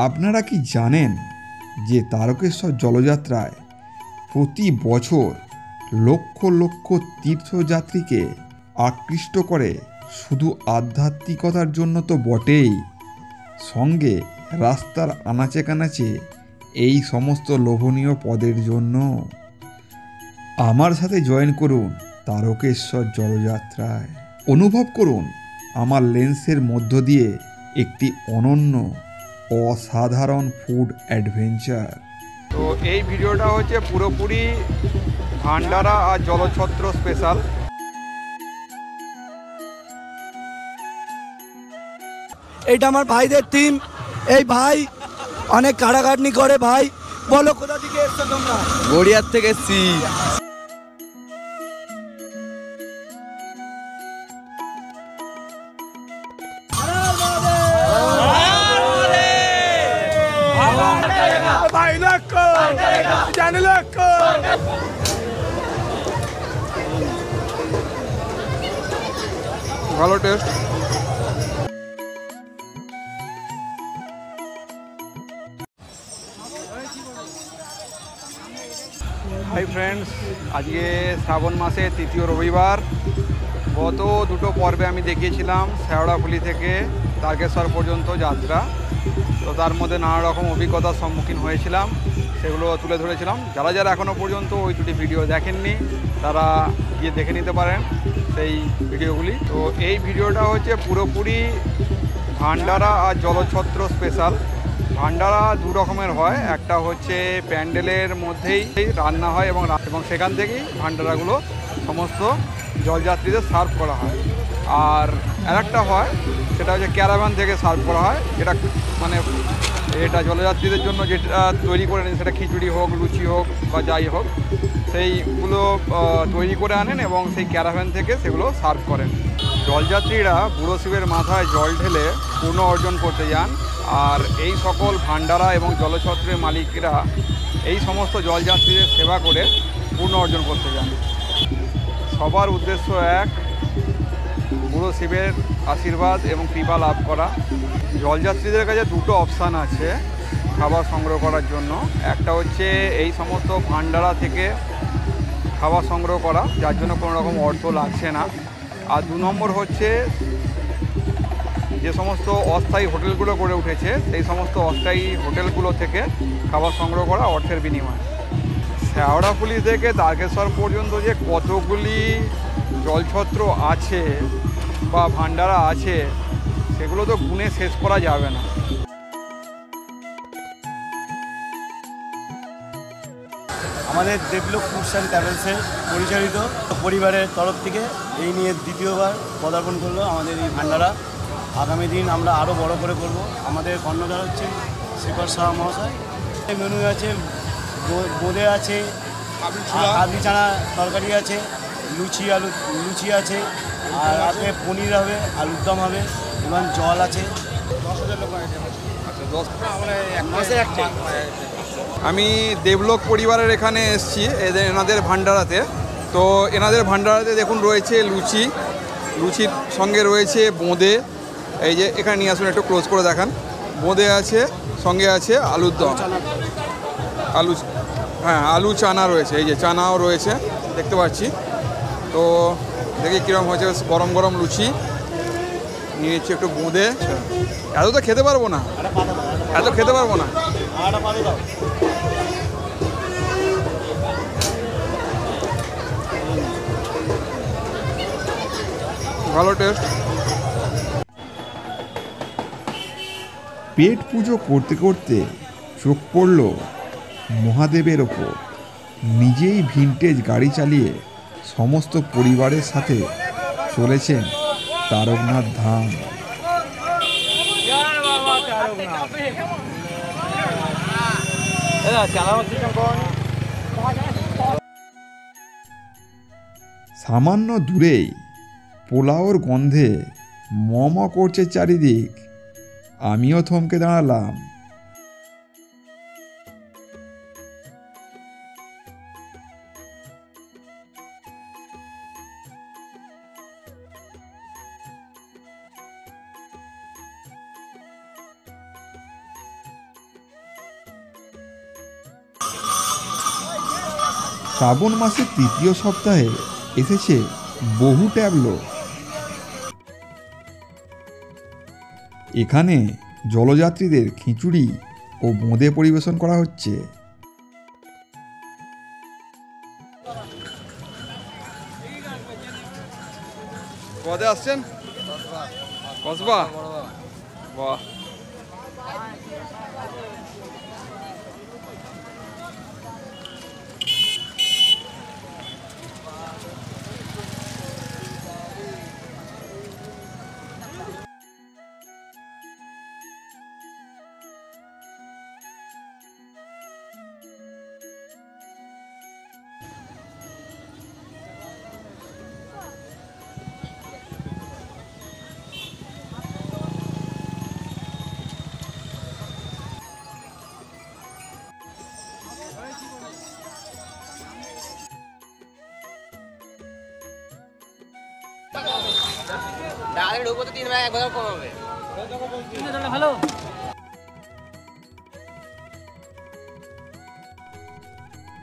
আপনারা কি জানেন যে তারকেশ্বর জলযাত্রায় প্রতি বছর লক্ষ লক্ষ তীর্থযাত্রীকে আকৃষ্ট করে শুধু আধ্যাত্মিকতার জন্য তো বটেই, সঙ্গে রাস্তার আনাচে কানাচে এই সমস্ত লোভনীয় পদের জন্য। আমার সাথে জয়েন করুন তারকেশ্বর জলযাত্রায়, অনুভব করুন আমার লেন্সের মধ্য দিয়ে একটি অনন্য অসাধারণ ফুড অ্যাডভেঞ্চার। তো এই ভিডিওটা হচ্ছে পুরোপুরি ভান্ডারা আর জলছত্র স্পেশাল। এটা আমার ভাইদের টিম। এই ভাই অনেক কাটাকাটনি করে। ভাই বলো কোথা থেকে এসছো তোমরা? গড়িয়ার থেকে এসছি। ভালো টেস্ট। হাই ফ্রেন্ডস, আজকে শ্রাবণ মাসে তৃতীয় রবিবার। গত দুটো পর্বে আমি দেখিয়েছিলাম শেওড়াফুলি থেকে তারকেশ্বর পর্যন্ত যাত্রা। তো তার মধ্যে নানা রকম অভিজ্ঞতার সম্মুখীন হয়েছিলাম, সেগুলো তুলে ধরেছিলাম। যারা যারা এখনও পর্যন্ত ওই দুটি ভিডিও দেখেননি তারা গিয়ে দেখে নিতে পারেন সেই ভিডিওগুলি। তো এই ভিডিওটা হচ্ছে পুরোপুরি ভান্ডারা আর জলছত্র স্পেশাল। ভান্ডারা দু রকমের হয়, একটা হচ্ছে প্যান্ডেলের মধ্যেই রান্না হয় এবং সেখান থেকেই ভান্ডারাগুলো সমস্ত জলযাত্রীদের সার্ভ করা হয়। আর আরেকটা হয় সেটা হচ্ছে ক্যারাভান থেকে সার্ভ করা হয়, যেটা মানে এটা জলযাত্রীদের জন্য যেটা তৈরি করে নেন, সেটা খিচুড়ি হোক, লুচি হোক বা যাই হোক, সেইগুলো তৈরি করে আনেন এবং সেই ক্যারাভান থেকে সেগুলো সার্ভ করেন। জলযাত্রীরা বুড়ো শিবের মাথায় জল ঢেলে পূর্ণ অর্জন করতে যান। আর এই সকল ভান্ডারা এবং জলছত্রের মালিকরা এই সমস্ত জলযাত্রীদের সেবা করে পূর্ণ অর্জন করতে যান। সবার উদ্দেশ্য এক, বুড়ো শিবের আশীর্বাদ এবং কৃপা লাভ করা। জলযাত্রীদের কাছে দুটো অপশান আছে খাবার সংগ্রহ করার জন্য। একটা হচ্ছে এই সমস্ত ভান্ডারা থেকে খাবার সংগ্রহ করা, যার জন্য কোনো রকম অর্থ লাগছে না। আর দু নম্বর হচ্ছে যে সমস্ত অস্থায়ী হোটেলগুলো গড়ে উঠেছে সেই সমস্ত অস্থায়ী হোটেলগুলো থেকে খাবার সংগ্রহ করা অর্থের বিনিময়ে। শেওড়াফুলি থেকে তারকেশ্বর পর্যন্ত যে কতগুলি জলছত্র আছে বা ভান্ডারা আছে সেগুলো তো গুণে শেষ করা যাবে না। আমাদের দেবলোক ট্যুরস অ্যান্ড ট্রাভেলসের পরিচালিত পরিবারের তরফ থেকে এই নিয়ে দ্বিতীয়বার পদার্পণ করলো আমাদের এই ভান্ডারা। আগামী দিন আমরা আরও বড় করে করব। আমাদের কর্ণধার হচ্ছেন শেখর শাহ মহাশয়। মেনু আছে, বোঁদে আছে, কাবলি চানা তরকারি আছে, লুচি আছে, আর আজকে পনির হবে, আলুর দম হবে এবং জল আছে। 10,000 লোক আছে। আমি দেবলোক পরিবারের এখানে এসেছি এনাদের ভান্ডারাতে। তো এনাদের ভান্ডারাতে দেখুন রয়েছে লুচির সঙ্গে রয়েছে বোঁদে। এই যে এখানে নিয়ে আসুন, একটু ক্লোজ করে দেখান। বোঁদে আছে, সঙ্গে আছে আলুর দম, আলু চানা রয়েছে। এই যে চানাও রয়েছে দেখতে পাচ্ছি। তো দেখি কীরকম হয়েছে, গরম গরম লুচি নিয়েছি, একটু বোঁদে। এত তো খেতে পারবো না, ভালো টেস্ট। পেট পুজো করতে করতে চোখ পড়ল মহাদেবের ওপর। নিজেই ভিনটেজ গাড়ি চালিয়ে সমস্ত পরিবারের সাথে চলেছেন তারকনাথ ধাম। সামান্য দূরেই পোলাওর গন্ধে ম করছে চারিদিক। আমিও থমকে দাঁড়ালাম। শ্রাবণ মাসের তৃতীয় সপ্তাহে এসেছে বহু ট্যাবলো। এখানে জলযাত্রীদের খিচুড়ি ও বোঁদে পরিবেশন করা হচ্ছে। কদে আসছেন? কসবা। বাহ,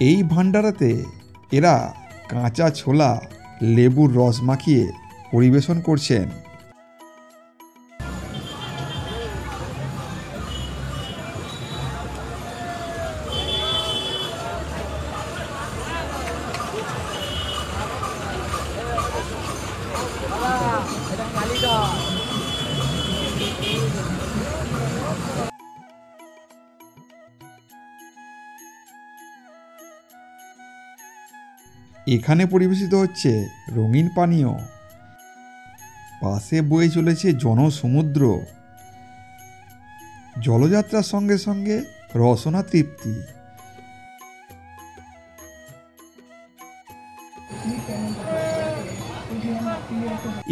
এই ভান্ডারাতে এরা কাঁচা ছোলা লেবুর রস মাখিয়ে পরিবেশন করছেন। এখানে পরিবেশিত হচ্ছে রঙিন পানীয়, পাশে বয়ে চলেছে জনসমুদ্র, জলযাত্রার সঙ্গে সঙ্গে রসনা তৃপ্তি।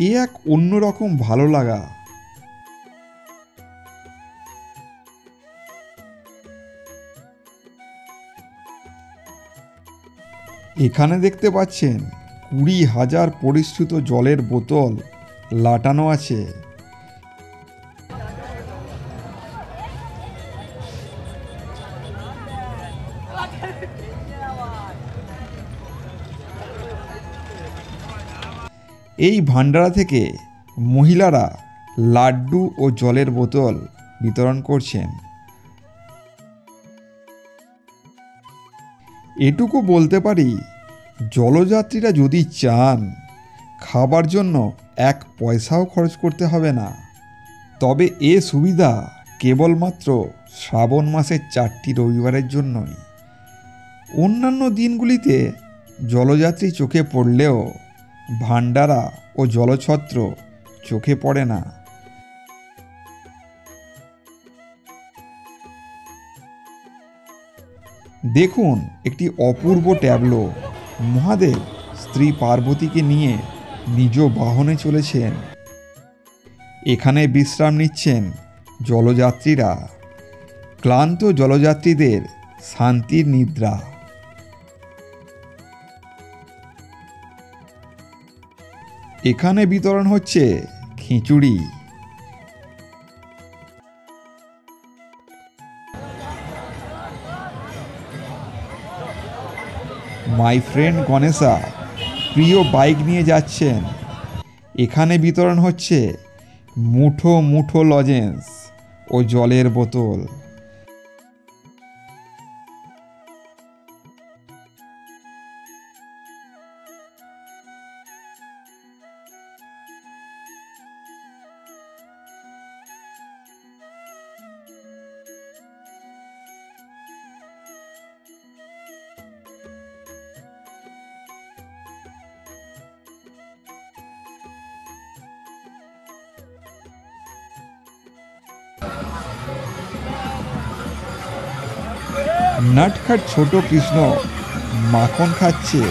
এ এক অন্যরকম ভালো লাগা। এখানে দেখতে পাচ্ছেন 20,000 পরিশ্রুত জলের বোতল লাটানো আছে। এই ভান্ডারা থেকে মহিলারা লাড্ডু ও জলের বোতল বিতরণ করছেন। এটুকু বলতে পারি, জলযাত্রীরা যদি চান খাবার জন্য 1 পয়সাও খরচ করতে হবে না। তবে এ সুবিধা কেবলমাত্র শ্রাবণ মাসের 4টি রবিবারের জন্যই। অন্যান্য দিনগুলিতে জলযাত্রী চোখে পড়লেও ভান্ডারা ও জলছত্র চোখে পড়ে না। দেখুন একটি অপূর্ব ট্যাবলো। মহাদেব স্ত্রী পার্বতীকে নিয়ে নিজ বাহনে চলেছেন। এখানে বিশ্রাম নিচ্ছেন জলযাত্রীরা। ক্লান্ত জলযাত্রীদের শান্তির নিদ্রা। এখানে বিতরণ হচ্ছে খিচুড়ি। মাই ফ্রেন্ড গণেশা প্রিয় বাইক নিয়ে যাচ্ছেন। এখানে বিতরণ হচ্ছে মুঠো মুঠো লজেন্স ও জলের বোতল। নটখাট ছোট কৃষ্ণ মাখন খাচ্ছে।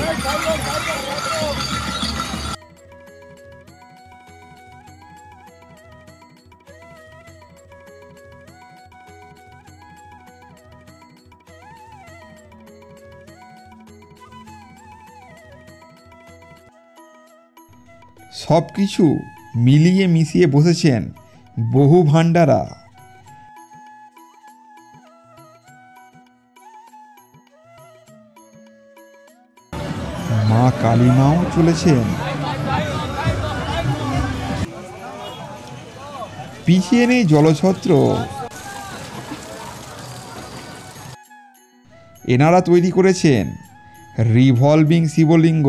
সব কিছু মিলিয়ে মিশিয়ে বসেছেন বহু ভান্ডারা। মা কালীমাও চলেছেন। পিছিয়ে নেই জলছত্র, এনারা তৈরি করেছেন রিভলভিং শিবলিঙ্গ।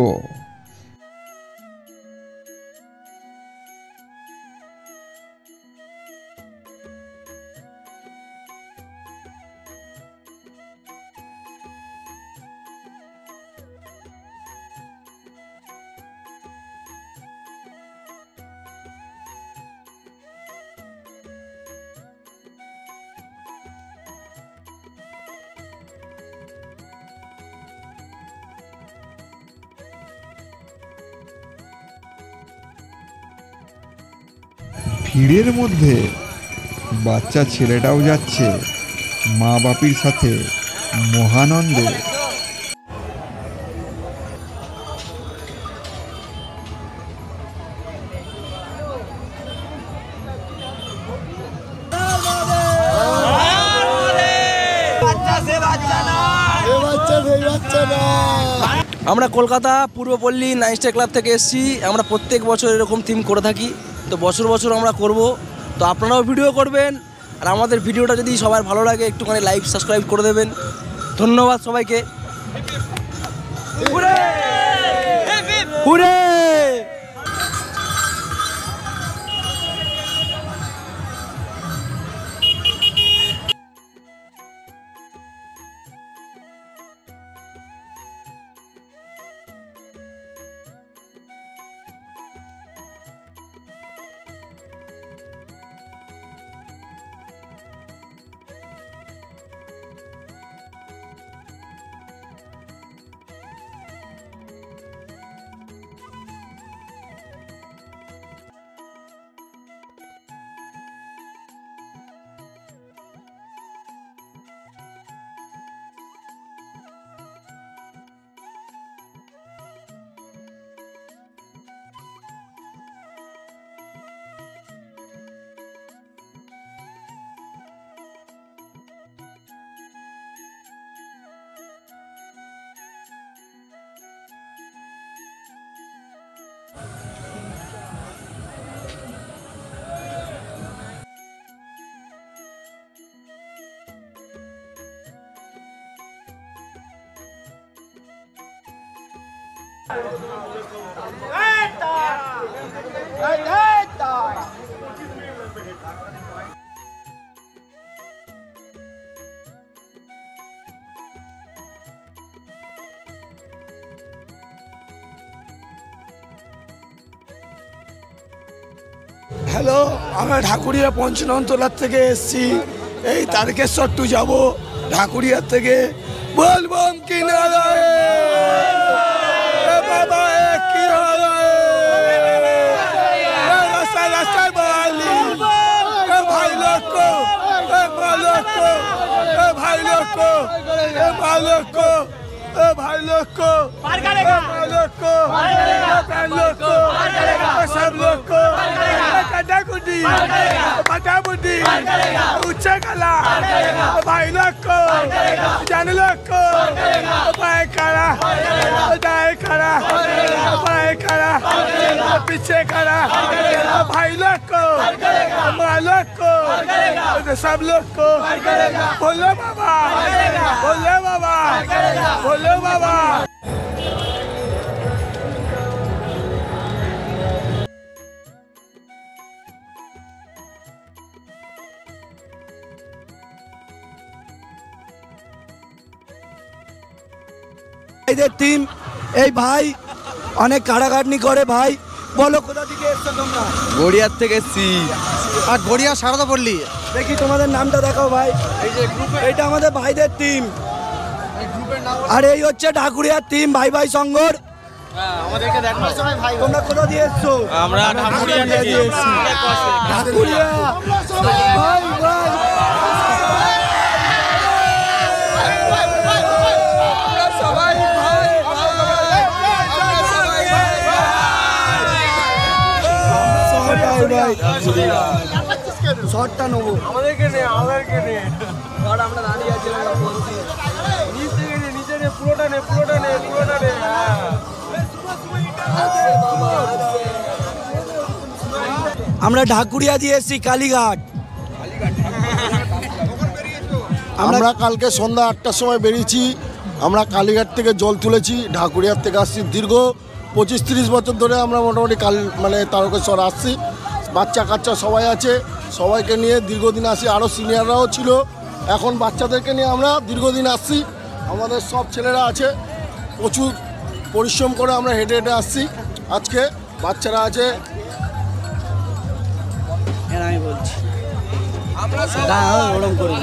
ভিড়ের মধ্যে বাচ্চা ছেলেটাও যাচ্ছে মা বাপির সাথে মহানন্দে। আমরা কলকাতা পূর্বপল্লী নাইট ক্লাব থেকে এসেছি। আমরা প্রত্যেক বছর এরকম থিম করে থাকি, তো বছর বছর আমরা করব। তো আপনারাও ভিডিও করবেন, আর আমাদের ভিডিওটা যদি সবার ভালো লাগে একটুখানি লাইক সাবস্ক্রাইব করে দেবেন। ধন্যবাদ সবাইকে। হুরে! হ্যালো, আমরা ঢাকুরিয়া পঞ্চনতলার থেকে এসেছি। এই তারকেশ্বর টু যাব ঢাকুরিয়ার থেকে। বলবম কি নারায়ণ বাবা, কি রাস্তায় রাস্তায় বালি ভাই লোক, ভাই লোক, ভাই লোক, ভাই লোক, ভাই লোক, ভাই লোক, सब लोग को कटा कुटी पटा बुटी उच्चा कला भाई लोग को जान लोग को पाए खड़ा दाएं खड़ा पाए खड़ा पीछे खड़ा भाई लोग को माँ लोग को सब लोग को बोलो बाबा, बोलो बाबा, बोलो बाबा। ভাইদের টিম, এই ভাই অনেক কাড়াকাটনি করে। ভাই বলো কোথা থেকে এসছো তোমরা? গড়িয়ার থেকে এসছি। আর গড়িয়া সারদা পল্লী। দেখি তোমাদের নামটা দেখাও ভাই। এইটা আমাদের ভাইদের টিম, আর এই হচ্ছে ঢাকুরিয়ার টিম ভাই ভাই সংঘর। আমাদেরকে দেখো সবাই ভাই। তোমরা কোথা দিয়ে এসছো? আমরা ঢাকুরিয়া থেকে এসেছি। ঢাকুরিয়া ভাই ভাই। শটটা নেবো, আমাদেরকে নে, আমাদেরকে নে। আমরা দাঁড়িয়ে আছি, নিচে নে, পুরোটা নে, পুরোটা নে, পুরোটা নে। আমরা ঢাকুরিয়া দিয়ে এসেছি কালীঘাট। আমরা কালকে সন্ধ্যা 8টার সময় বেরিয়েছি। আমরা কালীঘাট থেকে জল তুলেছি, ঢাকুরিয়ার থেকে আসছি। দীর্ঘ 25-30 বছর ধরে আমরা মোটামুটি তারকেশ্বর আসছি। বাচ্চা কাচ্চা সবাই আছে, সবাইকে নিয়ে দীর্ঘদিন আসি। আরও সিনিয়ররাও ছিল, এখন বাচ্চাদেরকে নিয়ে আমরা দীর্ঘদিন আসছি। আমাদের সব ছেলেরা আছে, প্রচুর পরিশ্রম করে আমরা হেঁটে হেঁটে আসছি। আজকে বাচ্চারা আছে। আমি বলছি ওরম করি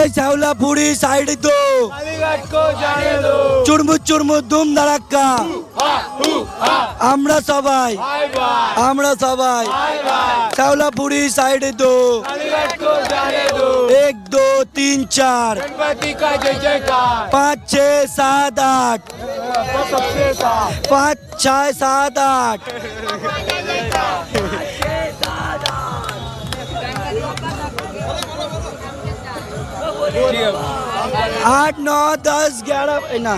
এই চাউলা পুরি সাইড তো চুরমুর চুরমুর ধুম ধারাক্কা। আমরা সবাই চাউলা পুরি সাইড তো 1 2 3 4 5 6 7 8 5 6 7 8 8 9 10 11 ना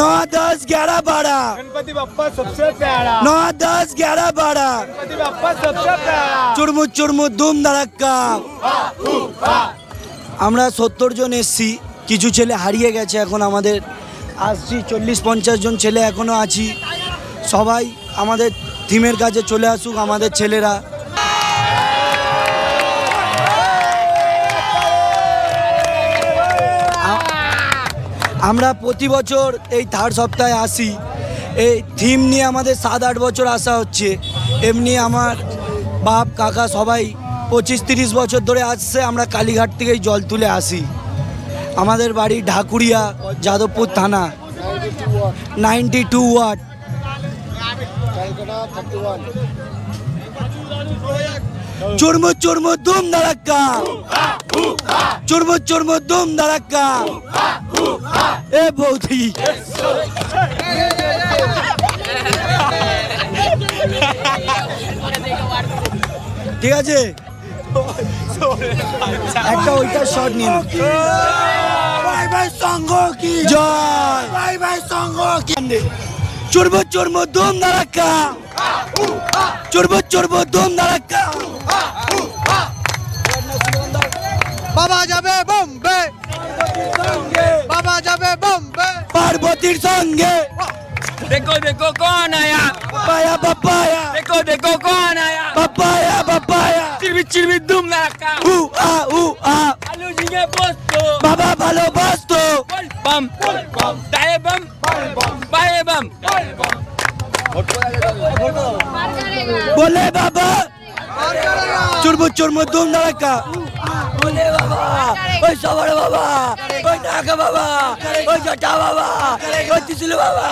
9 10 11 12 गणपति बप्पा सबसे प्यारा 9 10 11 12 गणपति बप्पा सबसे प्यारा চুরমুর চুরমুর ধুম ধারাক্কা। আমরা 70 জন এসছি, কিছু ছেলে হারিয়ে গেছে, এখন আমাদের আসছি 40-50 জন ছেলে এখনো আছি। সবাই আমাদের থিমের কাছে চলে আসুক আমাদের ছেলেরা। আমরা প্রতি বছর এই 3rd সপ্তাহে আসি। এই থিম নিয়ে আমাদের 7-8 বছর আসা হচ্ছে। এমনি আমার বাপ কাকা সবাই 25-30 বছর ধরে আসছে। আমরা কালীঘাট থেকেই জল তুলে আসি। আমাদের বাড়ি ঢাকুরিয়া, যাদবপুর থানা, 92 ওয়ার্ড। চুরমুর চুরমুর ধুম ধারাক্কা, চুরমুর চুরমুর ধুম ধারাক্কা। এ বৌদি ঠিক আছে, একটা ওইটা শট নিন। ভাই ভাই সংঘ কি জয়, ভাই ভাই সংঘ কি। চুরমুর চুরমুর ধুম ধারাক্কা, চুরমুর চুরমুর ধুম ধারাক্কা। বাবা যাবে বোম্বে, বাবা যাবে বোম্বে পার্বতীর সঙ্গে। देखो देखो कौन आया, পাপায়া পাপায়া, देखो देखो कौन आया, পাপায়া পাপায়া। चिरबी धूम लड़का উ আ উ আ। आलू झिंगे पोस्तो বাবা ভালোবাসতো। बम दाए बम बाए बम বলে বাবা চুরমুর চুরমুর ধুম ধারাক্কা। বলে বাবা ওই সবার বাবা, ওই ঢাকা বাবা, ওই জটা বাবা, ওই ত্রিশুলি বাবা।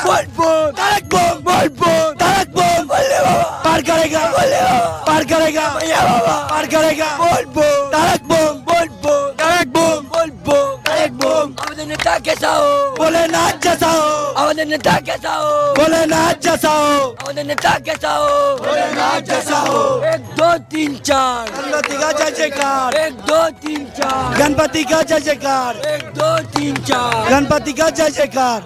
বলবো তারক বোম, বলবো তারক বোম। বলে বাবা পার করেগা, বলে বাবা পার করেগা। भैया बाबा पार करेगा। বলবো তারক বোম, বলবো তারক বোম, বলবো তারক বোম। আমাদের নেতা কেসা हो, বলে নাচ জেসা हो। আমাদের নেতা কেসা हो, বলে নাচ জেসা हो। আমাদের নেতা কেসা हो, বলে নাচ জেসা हो। 1 2 3 4 गणपति का जय जयकार। 1 2 3 4 गणपति का जय जयकार। 1 2 3 4 गणपति का जय जयकार।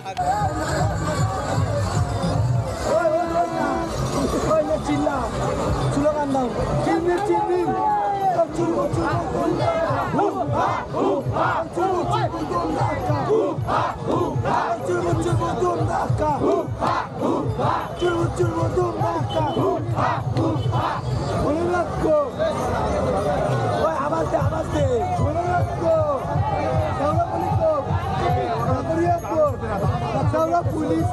পুলিশ